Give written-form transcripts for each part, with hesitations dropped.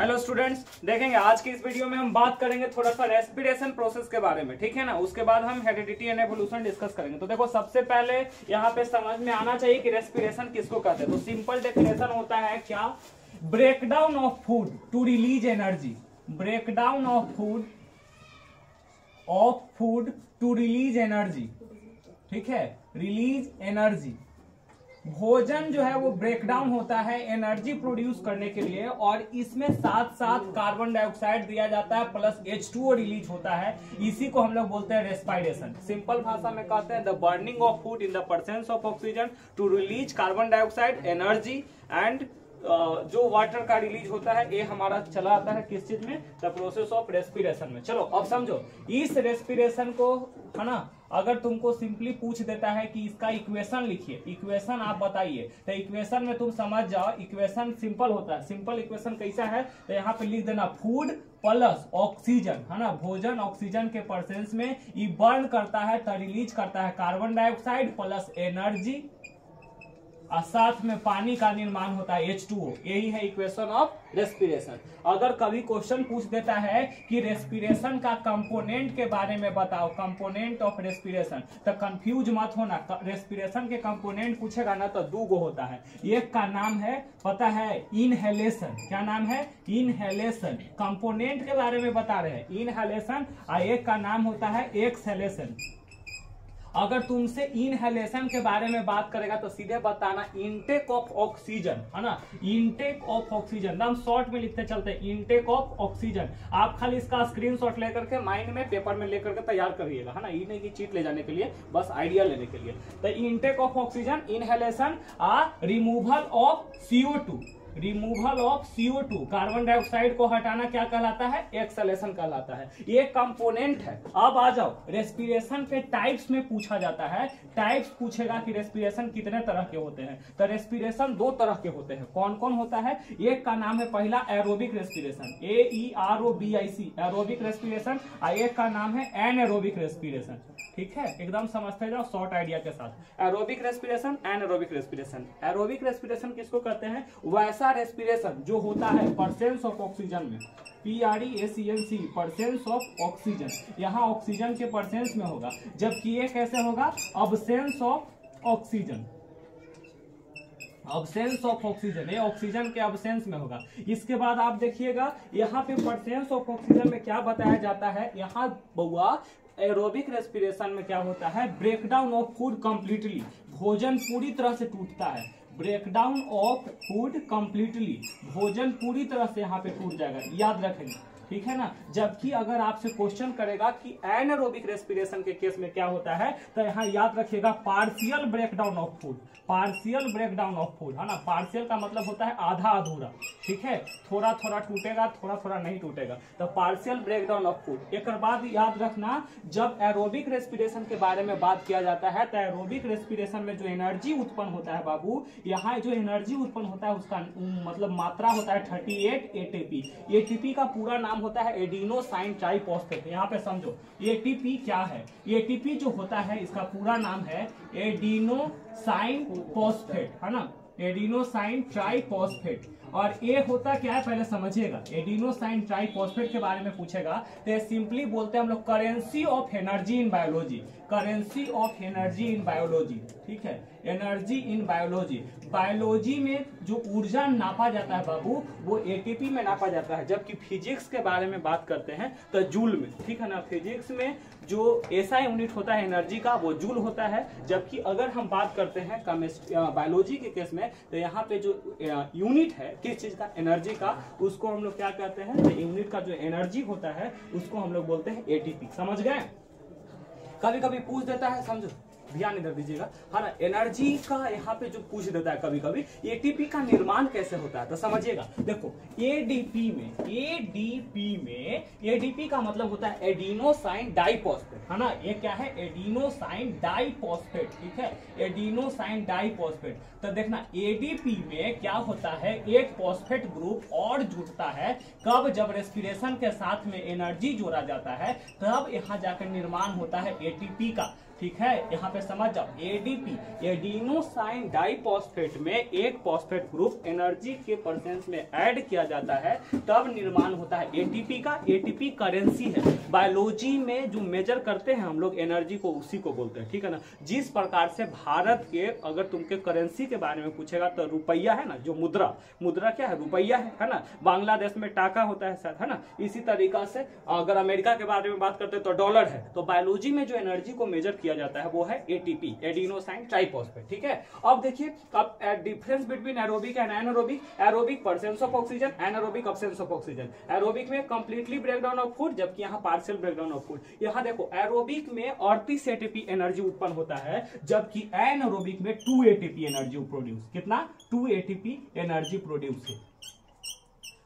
Hello students, देखेंगे आज की इस वीडियो में हम बात करेंगे थोड़ा सा रेस्पिरेशन प्रोसेस के बारे में, ठीक है ना। उसके बाद हम हेरिडिटी एंड एवोल्यूशन डिस्कस करेंगे। तो देखो, सबसे पहले यहाँ पे समझ में आना चाहिए कि रेस्पिरेशन किसको कहते हैं। तो सिंपल डेफिनेशन होता है क्या, breakdown of food to release energy, breakdown of food to release energy, ठीक है, रिलीज एनर्जी। भोजन जो है वो ब्रेकडाउन होता है एनर्जी प्रोड्यूस करने के लिए, और इसमें साथ साथ कार्बन डाइऑक्साइड दिया जाता है प्लस H2O रिलीज होता है। इसी को हम लोग बोलते हैं रेस्पिरेशन। सिंपल भाषा में कहते हैं the burning of food in the presence of oxygen to release carbon dioxide energy, and जो वाटर का रिलीज होता है ये हमारा चला आता है किस चीज में, द प्रोसेस ऑफ रेस्पिरेशन में। चलो अब समझो इस रेस्पिरेशन को, है ना। अगर तुमको सिंपली पूछ देता है कि इसका इक्वेशन लिखिए, इक्वेशन आप बताइए, तो इक्वेशन में तुम समझ जाओ, इक्वेशन सिंपल होता है। सिंपल इक्वेशन कैसा है, तो यहाँ पे लिख देना फूड प्लस ऑक्सीजन, है ना। भोजन ऑक्सीजन के प्रेजेंस में ये बर्न करता है तो रिलीज करता है कार्बन डाइऑक्साइड प्लस एनर्जी, और साथ में पानी का निर्माण होता है H2O। यही है इक्वेशन ऑफ रेस्पिरेशन। अगर कभी क्वेश्चन पूछ देता है कि रेस्पिरेशन का कंपोनेंट के बारे में बताओ, कंपोनेंट ऑफ रेस्पिरेशन, तो कंफ्यूज मत होना। रेस्पिरेशन के कंपोनेंट पूछेगा ना तो दो गो होता है। एक का नाम है, पता है, इनहेलेशन। क्या नाम है? इनहेलेशन। कंपोनेंट के बारे में बता रहे हैं, इनहेलेशन। और एक का नाम होता है एक्सहेलेशन। अगर तुमसे इनहेलेशन के बारे में बात करेगा तो सीधे बताना इनटेक ऑफ ऑक्सीजन, है ना। इनटेक ऑफ ऑक्सीजन एकदम शॉर्ट में लिखते चलते, इनटेक ऑफ ऑक्सीजन। आप खाली इसका स्क्रीनशॉट लेकर के माइंड में पेपर में लेकर के तैयार करिएगा, है ना। ये नहीं कि चीट ले जाने के लिए, बस आइडिया लेने के लिए। तो intake of oxygen, inhalation, removal of CO2, removal of CO2, carbon dioxide को हटाना क्या कहलाता है? एक्सहेलेशन कहलाता है। ये कंपोनेंट है। अब आ जाओ, रेस्पिरेशन के टाइप्स में पूछा जाता है। टाइप्स पूछेगा कि रेस्पिरेशन कितने तरह के होते हैं, तो रेस्पिरेशन दो तरह के होते हैं। कौन कौन होता है? एक का नाम है पहला aerobic respiration, AEROBIC, aerobic respiration. और एक का नाम है एनएरोबिक रेस्पिरेशन, ठीक है। एकदम समझते जाओ शॉर्ट आइडिया के साथ। Aerobic respiration, anaerobic respiration. Aerobic respiration किसको कहते हैं? वैसा रेस्पिरेशन जो होता है परसेंस ऑफ ऑक्सीजन में, PRESENC, परसेंस ऑफ ऑक्सीजन। यहाँ ऑक्सीजन के परसेंस में होगा, जबकि ये कैसे होगा? Absence of oxygen, absence of oxygen. ये ऑक्सीजन के अब्सेंस में होगा। इसके बाद आप देखिएगा यहाँ पे परसेंस ऑफ ऑक्सीजन में क्या बताया जाता है, यहाँ बउआ एरोबिक रेस्पिरेशन में क्या होता है? ब्रेकडाउन ऑफ फूड कंप्लीटली, भोजन पूरी तरह से टूटता है। ब्रेकडाउन ऑफ फूड कंप्लीटली, भोजन पूरी तरह से यहाँ पे टूट जाएगा, याद रखेंगे, ठीक है ना। जबकि अगर आपसे क्वेश्चन करेगा कि एनएरोबिक रेस्पिरेशन के केस में क्या होता है, तो यहाँ याद रखिएगा partial breakdown of food, partial breakdown of food, है ना। पार्शियल का मतलब होता है आधा अधूरा, ठीक है। थोड़ा थोड़ा टूटेगा, थोड़ा थोड़ा नहीं टूटेगा, तो पार्शियल ब्रेकडाउन ऑफ फूड। एक बात याद रखना, जब एरोबिक रेस्पिरेशन के बारे में बात किया जाता है तो एरोबिक रेस्पिरेशन में जो एनर्जी उत्पन्न होता है बाबू, यहाँ जो एनर्जी उत्पन्न होता है उसका मतलब मात्रा होता है 38 ATP। ATP का पूरा नाम होता है एडिनोसाइन ट्राइफॉस्फेट। यहाँ पे समझो ATP क्या है। ATP जो होता है इसका पूरा नाम है एडिनोसाइन फॉस्फेट, है ना, एडिनोसाइन ट्राइफॉस्फेट। और ये होता क्या है पहले समझिएगा। एडिनोसाइन ट्राइफॉस्फेट के बारे में पूछेगा तो सिंपली बोलते हैं हम लोग currency of energy in biology, currency of energy in biology, ठीक है, एनर्जी इन बायोलॉजी। बायोलॉजी में जो ऊर्जा नापा जाता है बाबू, वो ATP में नापा जाता है। जबकि फिजिक्स के बारे में बात करते हैं तो जूल में, ठीक है ना। फिजिक्स में जो ऐसा यूनिट होता है एनर्जी का, वो जूल होता है। जबकि अगर हम बात करते हैं बायोलॉजी के केस में, तो यहाँ पे जो यूनिट है किस चीज का, एनर्जी का, उसको हम लोग क्या कहते हैं? तो यूनिट का जो एनर्जी होता है उसको हम लोग बोलते हैं ATP। समझ गए? कभी कभी पूछ देता है, समझो, ध्यान इधर दीजिएगा, है ना। एनर्जी का यहाँ पे जो पूछ देता है कभी कभी, ATP का निर्माण कैसे होता है, तो समझिएगा। देखो ADP में ADP का मतलब होता है एडिनोसाइन डाइफॉस्फेट, है ना। ये क्या है? एडिनोसाइन डाइफॉस्फेट, ठीक है, एडिनोसाइन डाइफॉस्फेट। तो देखना ADP में क्या होता है, एक फॉस्फेट ग्रुप और जुड़ता है। कब? जब रेस्पिरेशन के साथ में एनर्जी जोड़ा जाता है, तब यहाँ जाकर निर्माण होता है ATP का। ठीक है, यहाँ पे समझ जाओ, एडीपी एडिनोसाइन डाइफॉस्फेट में एक फॉस्फेट ग्रुप एनर्जी के प्रेजेंस में ऐड किया जाता है तब निर्माण होता है एटीपी का। एटीपी करेंसी है, बायोलॉजी में जो मेजर करते हैं हम लोग एनर्जी को, उसी को बोलते हैं, ठीक है ना। जिस प्रकार से भारत के अगर तुमके करेंसी के बारे में पूछेगा तो रुपया है ना, जो मुद्रा क्या है, रुपया है ना। बांग्लादेश में टाका होता है शायद, है ना। इसी तरीका से अगर अमेरिका के बारे में बात करते हैं तो डॉलर है। तो बायोलॉजी में जो एनर्जी को मेजर किया जाता है वो है एटीपी, एडिनोसाइन ट्राइफॉस्फेट, ठीक है। अब देखिए, अब difference between aerobic and anaerobic, aerobic presence of oxygen, anaerobic absence of oxygen. Aerobic में कंप्लीटली ब्रेकडाउन ऑफ फूड, जबकि यहाँ पार्शियल ब्रेकडाउन ऑफ फूड। यहाँ देखो, एरोबिक में 38 एटीपी एनर्जी उत्पन्न होता है, जबकि एनारोबिक में 2 एटीपी एनर्जी प्रोड्यूस, कितना, 2 एटीपी एनर्जी प्रोड्यूस है।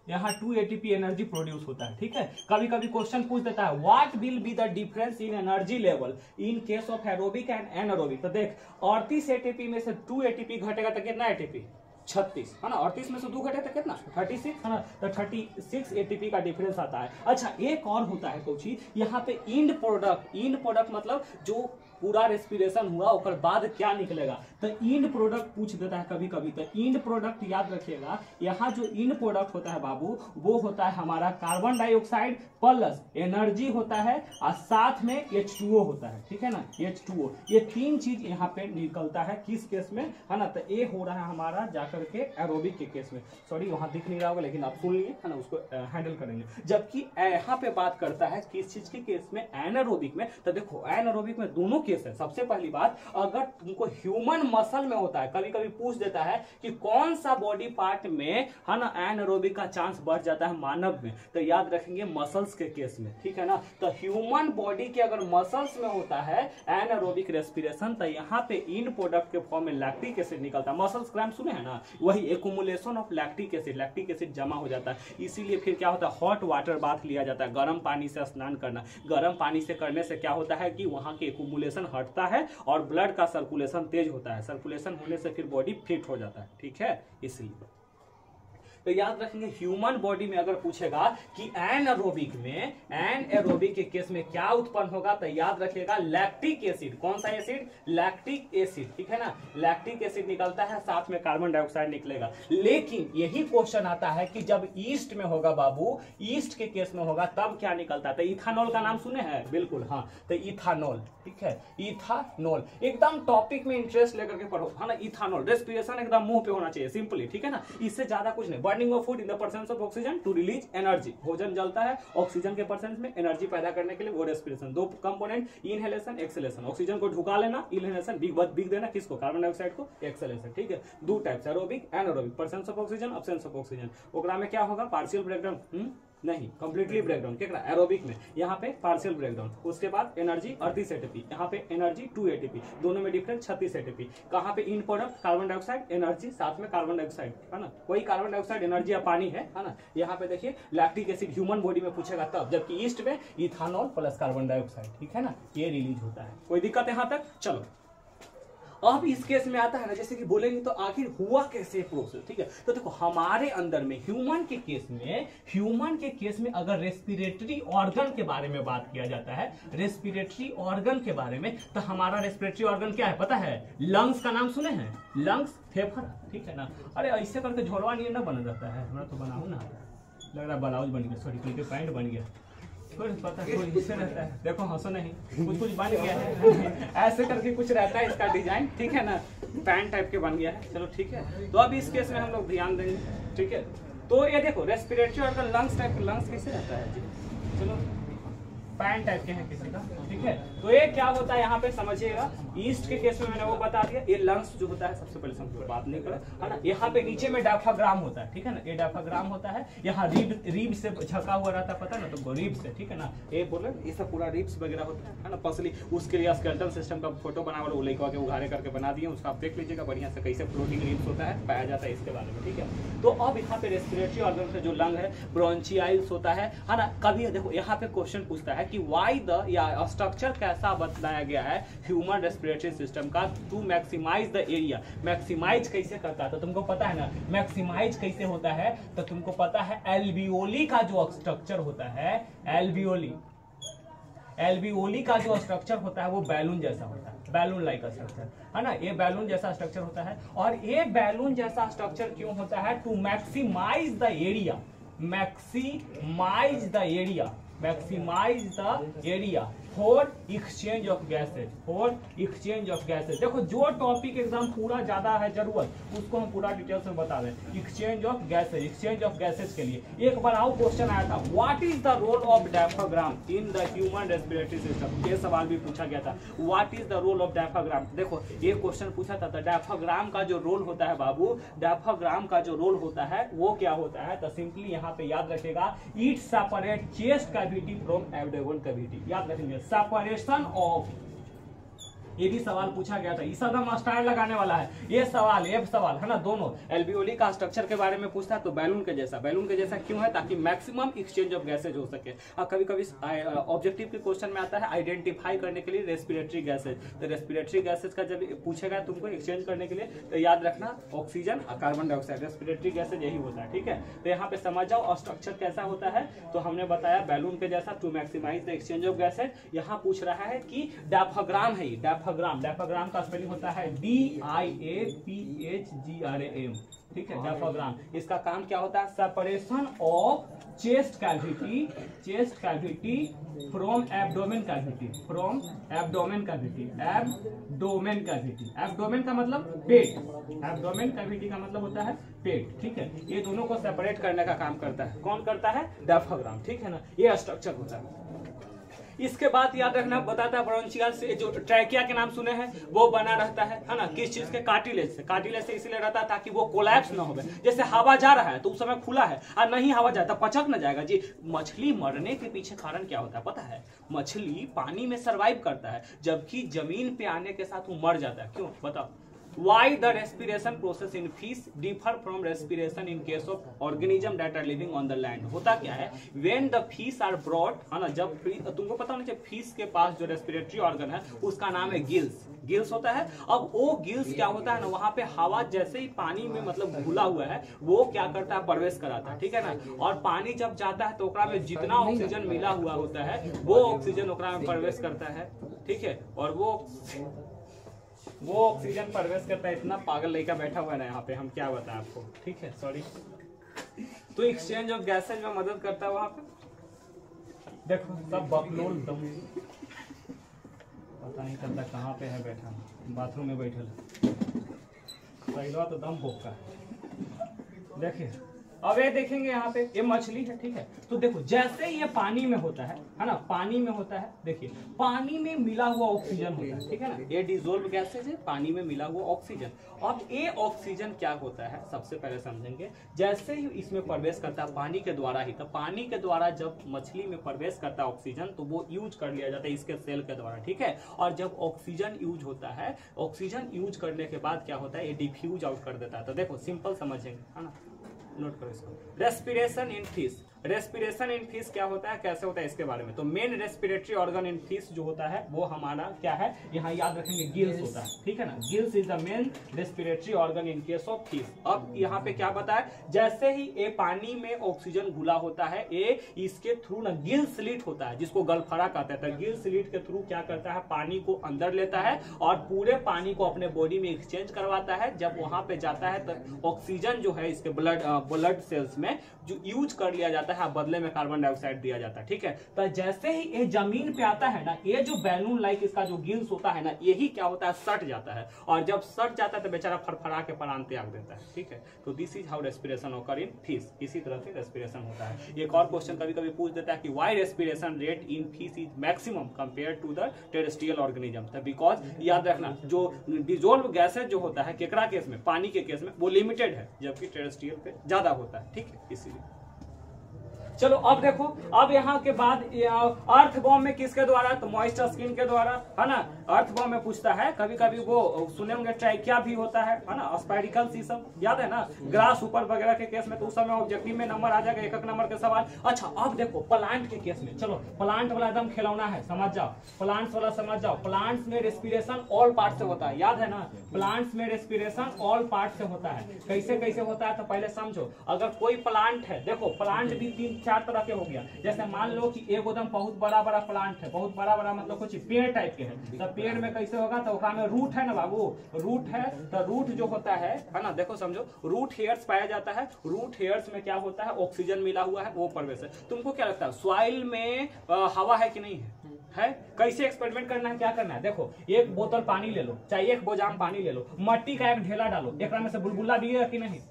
यहाँ 2 एटीपी एनर्जी प्रोड्यूस होता है, ठीक है। कभी कभी क्वेश्चन पूछ देता है what will be the difference in energy level in case of aerobic and anaerobic. तो देख, 38 एटीपी में से 2 एटीपी घटेगा तो कितना एटीपी, 36, है ना। 38 में से 2 घटे तो कितना, 36, है ना। तो 36 एटीपी का डिफरेंस आता है। अच्छा, एक और होता है कोची, यहाँ पे इंड प्रोडक्ट मतलब जो पूरा रेस्पिरेशन हुआ और बाद क्या निकलेगा, तो इंड प्रोडक्ट पूछ देता है कभी कभी। तो इंड प्रोडक्ट याद रखिएगा, यहाँ जो इंड प्रोडक्ट होता है बाबू, वो होता है हमारा कार्बन डाइऑक्साइड प्लस एनर्जी होता है और साथ में H2O होता है, ठीक है ना, H2O। ये 3 चीज यहाँ पे निकलता है, किस केस में, है ना। तो ये हो रहा है हमारा जाकर के एरोबिक के केस में। सॉरी, वहां दिख नहीं रहा होगा, लेकिन आप सुन लिए, है ना, उसको हैंडल करेंगे। जबकि यहाँ पे बात करता है किस चीज के केस में, एनारोबिक में। तो देखो, एनारोबिक में दोनों केस है। सबसे पहली बात, अगर तुमको ह्यूमन मसल में होता है, कभी कभी पूछ देता है कि कौन सा बॉडी पार्ट में, है ना, एनारोबिक का चांस बढ़ जाता है मानव में, तो याद रखेंगे मसल्स के केस में, ठीक है ना। तो ह्यूमन बॉडी के अगर मसल्स में होता है एनारोबिक रेस्पिरेशन, तो यहाँ पे इन प्रोडक्ट के फॉर्म में लैक्टिक एसिड निकलता है। मसल्स क्रैम्प सुने हैं ना, वही एक्युमुलेशन ऑफ लैक्टिक एसिड जमा हो जाता है। इसीलिए फिर क्या होता है, हॉट वाटर बाथ लिया जाता है, गर्म पानी से स्नान करना। गर्म पानी से करने से क्या होता है कि वहां के एक्युमुलेशन हटता है और ब्लड का सर्कुलेशन तेज होता है। सर्कुलेशन होने से फिर बॉडी फिट हो जाता है, ठीक है। इसलिए तो याद रखेंगे, ह्यूमन बॉडी में अगर पूछेगा कि एनारोबिक के केस में क्या उत्पन्न होगा, तो याद रखिएगा लैक्टिक एसिड। कौन सा एसिड, लैक्टिक एसिड, ठीक है ना। लैक्टिक एसिड निकलता है, साथ में कार्बन डाइऑक्साइड निकलेगा। लेकिन यही क्वेश्चन आता है कि जब ईस्ट में होगा बाबू, ईस्ट के केस में होगा, तब क्या निकलता है। तो इथानॉल का नाम सुने हैं, बिल्कुल, हाँ। तो इथानॉल, ठीक है, इथानॉल एकदम टॉपिक में इंटरेस्ट लेकर के पढ़ो, है ना। इथानॉल रेस्पिरेशन एकदम मुंह पे होना चाहिए, सिंपली, ठीक है ना। इससे ज्यादा कुछ नहीं। Burning of food in the presence of oxygen to release energy. भोजन जलता है ऑक्सीजन के प्रेजेंस में एनर्जी पैदा करने के लिए, वो respiration. 2 component, inhalation, exhalation. Oxygen को ढुका लेना, इनहेलेशन, बिग देना, किसको, कार्बन डाइऑक्साइड को, एक्सहेलेशन, ठीक है। 2 types, aerobic, anaerobic. Presence of oxygen, absence of oxygen. ओकरा में क्या होगा, पार्शियल ब्रेकडाउन, नहीं, कंप्लीटली ब्रेकडाउन। क्या एरोबिक में, यहाँ पे पार्शियल ब्रेकडाउन। उसके बाद एनर्जी 38 एटीपी, यहाँ पे एनर्जी 2 एटीपी, दोनों में डिफरेंस 36 एटीपी। कहाँ पे इन प्रोडक्ट, कार्बन डाइऑक्साइड, एनर्जी, साथ में कार्बन डाइऑक्साइड, है ना। वही कार्बन डाइऑक्साइड, एनर्जी या पानी है ना। यहाँ पे देखिए लैक्टिक एसिड ह्यूमन बॉडी में पूछेगा तब, जबकि ईस्ट में इथानॉल प्लस कार्बन डाइऑक्साइड, ठीक है ना, ये रिलीज होता है। कोई दिक्कत यहाँ तक, चलो। अब इस केस में आता है ना, जैसे कि बोलेंगे तो आखिर हुआ कैसे प्रोसेस, ठीक है। तो देखो, हमारे अंदर में ह्यूमन के केस में अगर रेस्पिरेटरी ऑर्गन के बारे में बात किया जाता है, रेस्पिरेटरी ऑर्गन के बारे में, तो हमारा रेस्पिरेटरी ऑर्गन क्या है पता है, लंग्स का नाम सुने हैं, लंग्स, फेफड़ा, ठीक है ना। अरे ऐसे करके झोलवा नहीं ना बन जाता है, हमारा तो बनाऊ ना, लग रहा ब्लाउज बन गया, सॉरी, पैंट बन गया, कोई पता कोई इससे रहता है। देखो, हंसो नहीं, कुछ बन गया है ऐसे करके कुछ रहता है इसका डिजाइन, ठीक है ना, पैंट टाइप के बन गया है। चलो ठीक है, तो अब इस केस में हम लोग ध्यान देंगे, ठीक है। तो ये देखो, respiratory organ lungs type, lungs कैसे रहता है जी, चलो पैंट टाइप के हैं किसी का, ठीक है। तो ये क्या होता है यहाँ पे समझिएगा, ईस्ट के केस में मैंने वो बता दिया। ये लंग्स जो होता है, सबसे पहले हम बात नहीं करें, है ना। यहाँ पे नीचे में डायफ्राम होता है, ठीक है ना, ये डायफ्राम होता है। यहाँ रीब से झका हुआ रहता है, पता ना तुमको, रीब से, ठीक है ना। ये बोले ये सब पूरा रिब्स वगैरह होता है ना, पसली। उसके लिए स्केलेटल सिस्टम का फोटो बना वो लड़का के उघाड़े करके बना दिए, उसका आप देख लीजिएगा बढ़िया से कैसे फ्लोटिंग रिब्स होता है, पाया जाता है इसके बारे में, ठीक है। तो अब यहाँ पे रेस्पिरेटरी ऑर्गन से जो लंग है, ब्रोंचियाल्स होता है ना। कभी देखो यहाँ पे क्वेश्चन पूछता है कि वाई द, या स्ट्रक्चर कैसा बताया गया है ह्यूमन रेस्पिरेटरी सिस्टम का to maximize the area. Maximize कैसे करता है, तो तुमको पता है ना मैक्सिमाइज कैसे होता है, तो तुमको पता है एल्वियोली का जो स्ट्रक्चर होता है, एल्वियोली, एल्वियोली का जो स्ट्रक्चर होता है वो बैलून जैसा होता है, बैलून लाइक स्ट्रक्चर है ना, ये बैलून जैसा स्ट्रक्चर होता है। और ये बैलून जैसा स्ट्रक्चर क्यों होता है? To maximize the area, maximize the area, maximize the area for exchange of gases, for exchange of gases. देखो जो टॉपिक एकदम पूरा ज्यादा है जरूरत उसको हम पूरा डिटेल्स में बता दें। Exchange of gases, exchange of gases के लिए एक बार आओ क्वेश्चन आया था, what is the role of diaphragm in the human respiratory system. ये सवाल भी पूछा गया था, what is the role of diaphragm. देखो ये क्वेश्चन पूछा था, तो डायफ्राम का जो रोल होता है बाबू, डायफ्राम का जो रोल होता है वो क्या होता है? तो सिंपली यहाँ पे याद रखेगा, it separate chest cavity from abdomen cavity. याद रखेंगे सेपरेशन ऑफ, ये भी सवाल पूछा गया था, इस स्टार लगाने वाला है ये सवाल, ये सवाल है ना। दोनों एल्वियोली का स्ट्रक्चर के बारे में पूछता है तो बैलून के जैसा, बैलून के जैसा क्यों है? ताकि मैक्सिमम एक्सचेंज ऑफ गैसेज हो सके। और कभी कभी ऑब्जेक्टिव के क्वेश्चन में आता है आइडेंटिफाई करने के लिए रेस्पिरेटरी गैसेज, तो रेस्पिरेटरी गैसेज का जब पूछेगा तुमको एक्सचेंज करने के लिए तो याद रखना ऑक्सीजन और कार्बन डाइऑक्साइड, रेस्पिरेटरी गैसेज यही होता है, ठीक है। तो यहाँ पे समझ जाओ स्ट्रक्चर कैसा होता है, तो हमने बताया बैलून के जैसा, to maximize the exchange of gases. यहाँ पूछ रहा है कि डायफ्राम है, डायफ्राम, डायफ्राम का स्पेलिंग होता है DIAPHGRAM, ठीक है, डायफ्राम। इसका काम क्या होता है? Separation of chest cavity, chest cavity from abdomen cavity, from abdomen cavity, abdomen cavity, abdomen का मतलब पेट, एब्डोमेन कैविटी का मतलब होता है पेट, ठीक है। ये दोनों को सेपरेट करने का काम करता है, कौन करता है? डायफ्राम, ठीक है ना, ये स्ट्रक्चर होता है। इसके बाद याद रखना बताता है ब्रोंचियल से, जो ट्रैकिया के नाम सुने हैं वो बना रहता है ना, किस चीज के? कार्टिलेज से, कार्टिलेज से इसलिए रहता है ताकि वो कोलैप्स ना हो। जैसे हवा जा रहा है तो उस समय खुला है और नहीं हवा जाता पचक ना जाएगा जी। मछली मरने के पीछे कारण क्या होता है पता है? मछली पानी में सर्वाइव करता है जबकि जमीन पे आने के साथ वो मर जाता है, क्यों बताओ? Why the respiration process in fish differ from respiration in case of organism that are living on the land? होता क्या है? When the fish are brought, है ना, जब तुमको पता होना चाहिए फिश के पास जो रेस्पिरेटरी ऑर्गन है उसका नाम है गिल्स, गिल्स होता है। अब वो गिल्स क्या होता है ना, वहां पे हवा जैसे ही पानी में मतलब घुला हुआ है वो क्या करता है? प्रवेश कराता है, ठीक है ना। और पानी जब जाता है तो ओकरा में जितना ऑक्सीजन मिला हुआ होता है वो ऑक्सीजन ओकरा में प्रवेश करता है, ठीक है। और वो ऑक्सीजन प्रवेश करता है। इतना पागल लड़का बैठा हुआ है ना यहाँ पे, हम क्या बताएं आपको, ठीक है, सॉरी। तो एक्सचेंज ऑफ गैसेज में मदद करता है वहां पे। देखो सब बकलोल दम, पता नहीं चलता कहाँ पे है बैठा, बाथरूम में बैठल, पहला तो दम बोका है। देखिए अब ये देखेंगे यहाँ पे ये मछली है, ठीक है। तो देखो जैसे ये पानी में होता है ना, पानी में होता है, देखिए पानी में मिला हुआ ऑक्सीजन होता है, ठीक है ना। ये डिसॉल्व गैसेज है, पानी में मिला हुआ ऑक्सीजन। अब ये ऑक्सीजन क्या होता है सबसे पहले समझेंगे। जैसे ही इसमें प्रवेश करता है पानी के द्वारा ही, तो पानी के द्वारा जब मछली में प्रवेश करता है ऑक्सीजन तो वो यूज कर लिया जाता है इसके सेल के द्वारा, ठीक है। और जब ऑक्सीजन यूज होता है, ऑक्सीजन यूज करने के बाद क्या होता है? ये डिफ्यूज आउट कर देता है। तो देखो सिंपल समझेंगे, है ना, नोट करो इसको। Respiration in fish, respiration in fish क्या होता है, कैसे होता है इसके बारे में। तो main respiratory organ in fish जो होता है वो हमारा क्या है, यहाँ याद रखेंगे गिल्स होता है, ठीक है ना। Gills is the main respiratory organ in case of fish. अब यहाँ पे क्या बताया, जैसे ही ये पानी में ऑक्सीजन घुला होता है, ये इसके थ्रू ना गिल स्लिट होता है जिसको गलफड़ा कहते हैं। तो गिल स्लिट के थ्रू क्या करता है, पानी को अंदर लेता है और पूरे पानी को अपने बॉडी में एक्सचेंज करवाता है। जब वहां पे जाता है तो ऑक्सीजन जो है इसके ब्लड सेल्स में जो यूज कर लिया जाता है, बदले में कार्बन डाइऑक्साइड दिया जाता है, ठीक है। तो जैसे ही ये जमीन पे आता है ना, ये जो बैलून लाइक इसका जो गिल्स होता है ना, यही क्या होता है, सट जाता है। और जब सट जाता है तो बेचारा फड़फड़ा के प्राण त्याग देता है, ठीक है। तो this is how respiration occur in fish. इसी तरह से रेस्पिरेशन होता है। एक और क्वेश्चन कभी कभी पूछ देता है कि why respiration rate in fish is maximum compare to the terrestrial organism. तो बिकॉज याद रखना जो डिसॉल्व गैसेज जो होता है केकड़ा केस में, पानी के केस में वो लिमिटेड है, जबकि टेरेस्ट्रियल पे ज्यादा होता है, ठीक है, इसीलिए। चलो अब देखो, अब यहाँ के बाद अर्थ बॉम्ब में किसके द्वारा, तो मॉइस्ट स्किन के द्वारा, है ना। अर्थ बॉम्ब में पूछता है, कभी कभी वो सुने होंगे ट्राइकिया भी होता है ना, स्पाइडिकल्स, ये सब याद है ना, ग्रास ऊपर वगैरह के केस में। तो उस समय ऑब्जेक्टिव में नंबर आ जाएगा, एक नंबर के सवाल। अच्छा अब देखो प्लांट के केस में, चलो प्लांट वाला एकदम खिलौना है, समझ जाओ, प्लांट्स वाला समझ जाओ। प्लांट्स में रेस्पिरेशन ऑल पार्ट से होता है, याद है ना, प्लांट्स में रेस्पिरेशन ऑल पार्ट से होता है। कैसे कैसे होता है, तो पहले समझो। अगर कोई प्लांट है, देखो प्लांट भी चार तरह के हो गया। जैसे मान लो कि एक एकदम बहुत बड़ा बड़ा प्लांट है, बहुत बड़ा बड़ा मतलब कुछ पेड़ टाइप के है, तो पेड़ में कैसे होगा, तो ओकरा में रूट है ना बाबू, रूट है, तो रूट जो होता है ना, देखो समझो, रूट हेयर्स पाया जाता है। रूट हेयर्स में क्या होता है, ऑक्सीजन मिला हुआ है, वो प्रवेश है। तुमको क्या लगता है सॉइल में हवा है कि नहीं है? कैसे एक्सपेरिमेंट करना है, क्या करना है, देखो एक बोतल पानी ले लो, चाहे एक बोजाम पानी ले लो, मट्टी का एक ढेला डालो, एक में से बुलबुला दिएगा कि नहीं,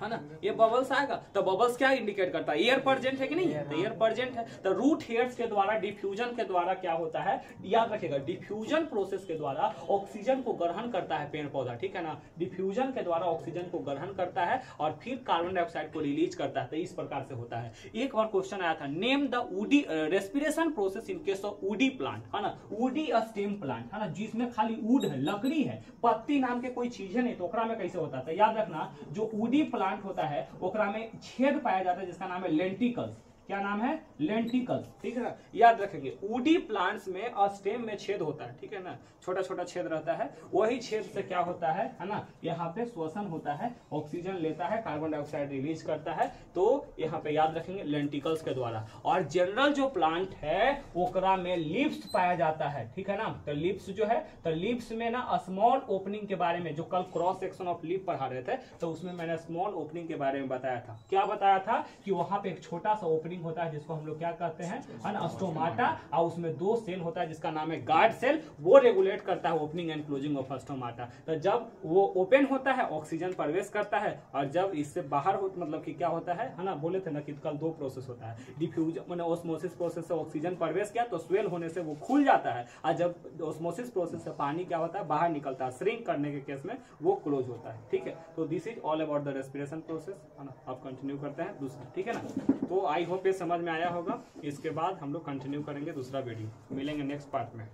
है ना, ये बबल्स आएगा। तो बबल्स क्या इंडिकेट करता है, एयर प्रेजेंट है कि नहीं है, तो एयर प्रेजेंट है। तो रूट हेयर्स के द्वारा डिफ्यूजन के द्वारा क्या होता है, याद रखिएगा, डिफ्यूजन प्रोसेस के द्वारा ऑक्सीजन को ग्रहण करता है पेड़ पौधा, ठीक है ना, डिफ्यूजन के द्वारा ऑक्सीजन को ग्रहण करता है और फिर कार्बन डाइऑक्साइड को रिलीज करता है। तो इस प्रकार से होता है। एक और क्वेश्चन आया था, name the woody respiration process in case of woody plant, है ना, वुडी स्टेम प्लांट, है ना, जिसमें खाली वुड है, लकड़ी है, पत्ती नाम के कोई चीज है नहीं, तो ओकरा में कैसे होता है। याद रखना, जो वुडी प्लांट होता है ओकरा में छेद पाया जाता है जिसका नाम है लेंटिकल्स। क्या नाम है, लेंटिकल्स, ठीक है ना, याद रखेंगे। वुडी प्लांट्स में स्टेम में छेद होता है, ठीक है ना, छोटा छोटा छेद रहता है, वही छेद से क्या होता है ना, यहाँ पे श्वसन होता है, ऑक्सीजन लेता है, कार्बन डाइऑक्साइड रिलीज करता है, तो यहाँ पे याद रखेंगे लेंटिकल्स के द्वारा। और जनरल जो प्लांट है ओकरा में लिप्स पाया जाता है, ठीक है ना, तो लिप्स जो है, तो लिप्स में ना स्मॉल ओपनिंग के बारे में, जो कल क्रॉस सेक्शन ऑफ लिप पढ़ा रहे थे, तो उसमें मैंने स्मॉल ओपनिंग के बारे में बताया था। क्या बताया था कि वहां पे एक छोटा सा ओपनिंग होता है जिसको हम लोग क्या कहते हैं, स्टोमाटा, और उसमें दो सेल होता है जिसका नाम है गार्ड सेल, वो रेगुलेट करता है opening and closing of stomata. तो जब वो ओपन होता है ऑक्सीजन प्रवेश करता है, और जब इससे बाहर हो मतलब कि क्या होता है ना, बोले थे ना कि कल दो प्रोसेस होता है, डिफ्यूजन मैंने ऑस्मोसिस प्रोसेस से ऑक्सीजन प्रवेश किया तो स्वेल होने से वो खुल जाता है, और जब ऑस्मोसिस प्रोसेस से पानी क्या होता है बाहर निकलता है, श्रिंक करने के केस में वो क्लोज होता है, ठीक है। तो this is all about the respiration process, है ना। अब कंटिन्यू करते हैं दूसरा, ठीक है ना। तो आई होप ये समझ में आया होगा। इसके बाद हम लोग कंटिन्यू करेंगे दूसरा वीडियो, मिलेंगे नेक्स्ट पार्ट में।